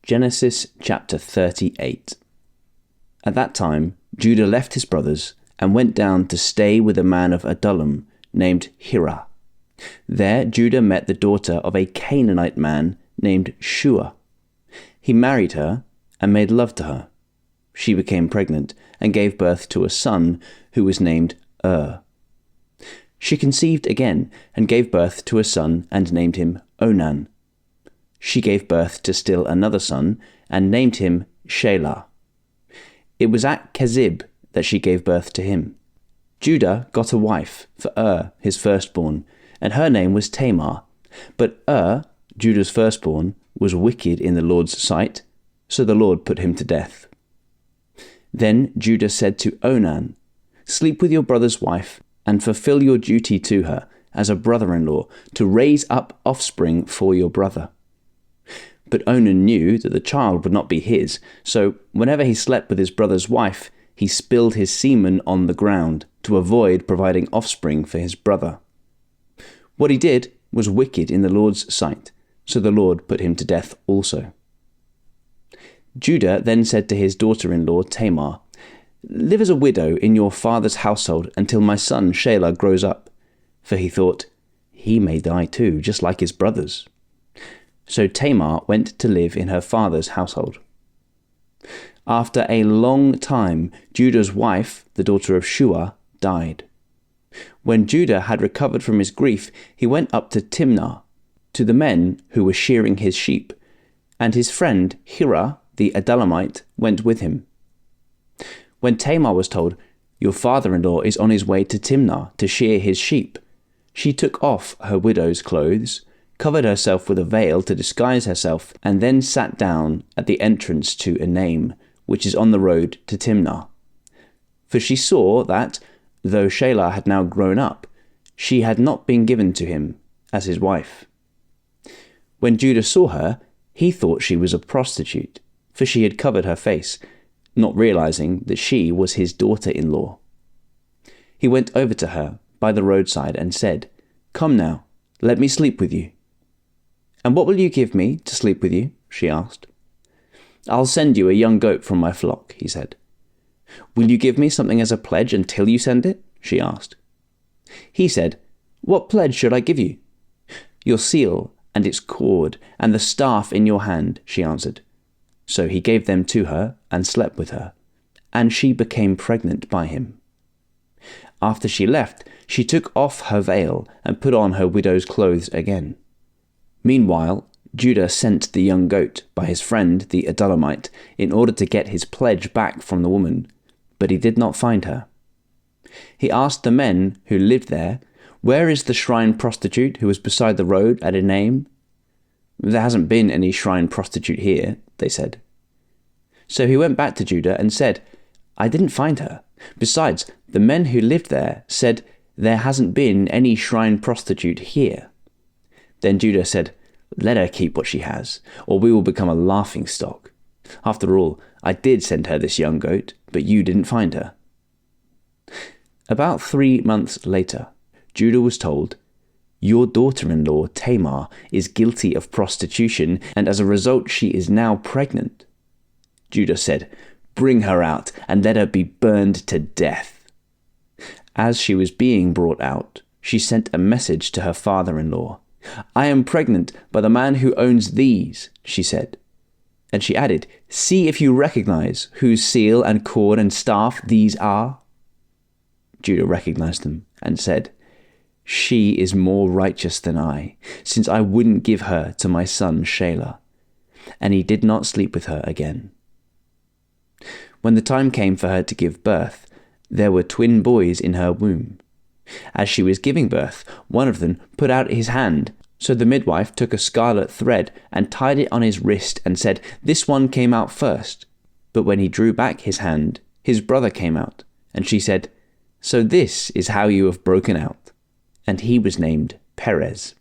Genesis chapter 38. At that time, Judah left his brothers and went down to stay with a man of Adullam named Hira. There Judah met the daughter of a Canaanite man named Shua. He married her and made love to her. She became pregnant and gave birth to a son who was named She conceived again and gave birth to a son and named him Onan. She gave birth to still another son and named him Shelah. It was at Kezib that she gave birth to him. Judah got a wife for his firstborn, and her name was Tamar. But Judah's firstborn, was wicked in the Lord's sight, so the Lord put him to death. Then Judah said to Onan, "Sleep with your brother's wife, and fulfill your duty to her as a brother-in-law, to raise up offspring for your brother." But Onan knew that the child would not be his, so whenever he slept with his brother's wife, he spilled his semen on the ground to avoid providing offspring for his brother. What he did was wicked in the Lord's sight, so the Lord put him to death also. Judah then said to his daughter-in-law Tamar, "Live as a widow in your father's household until my son Shelah grows up." For he thought, he may die too, just like his brothers. So Tamar went to live in her father's household. After a long time, Judah's wife, the daughter of Shua, died. When Judah had recovered from his grief, he went up to Timnah, to the men who were shearing his sheep, and his friend Hira, the Adullamite, went with him. When Tamar was told, "Your father-in-law is on his way to Timnah to shear his sheep," she took off her widow's clothes, covered herself with a veil to disguise herself, and then sat down at the entrance to Enaim, which is on the road to Timnah. For she saw that, though Shelah had now grown up, she had not been given to him as his wife. When Judah saw her, he thought she was a prostitute, for she had covered her face, not realizing that she was his daughter-in-law. He went over to her by the roadside and said, "Come now, let me sleep with you." "And what will you give me to sleep with you?" she asked. "I'll send you a young goat from my flock," he said. "Will you give me something as a pledge until you send it?" she asked. He said, "What pledge should I give you?" "Your seal and its cord and the staff in your hand," she answered. So he gave them to her and slept with her, and she became pregnant by him. After she left, she took off her veil and put on her widow's clothes again. Meanwhile, Judah sent the young goat by his friend the Adullamite in order to get his pledge back from the woman, but he did not find her. He asked the men who lived there, "Where is the shrine prostitute who was beside the road at Enaim?" "There hasn't been any shrine prostitute here," they said. So he went back to Judah and said, "I didn't find her. Besides, the men who lived there said there hasn't been any shrine prostitute here." Then Judah said, "Let her keep what she has, or we will become a laughingstock. After all, I did send her this young goat, but you didn't find her." About 3 months later, Judah was told, "Your daughter-in-law Tamar is guilty of prostitution, and as a result she is now pregnant." Judah said, "Bring her out and let her be burned to death." As she was being brought out, she sent a message to her father-in-law. "I am pregnant by the man who owns these," she said. And she added, "See if you recognize whose seal and cord and staff these are." Judah recognized them and said, "She is more righteous than I, since I wouldn't give her to my son Shelah." And he did not sleep with her again. When the time came for her to give birth, there were twin boys in her womb. As she was giving birth, one of them put out his hand, so the midwife took a scarlet thread and tied it on his wrist and said, "This one came out first." But when he drew back his hand, his brother came out, and she said, "So this is how you have broken out." And he was named Perez.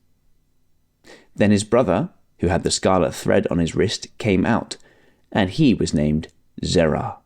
Then his brother, who had the scarlet thread on his wrist, came out, and he was named Zerah.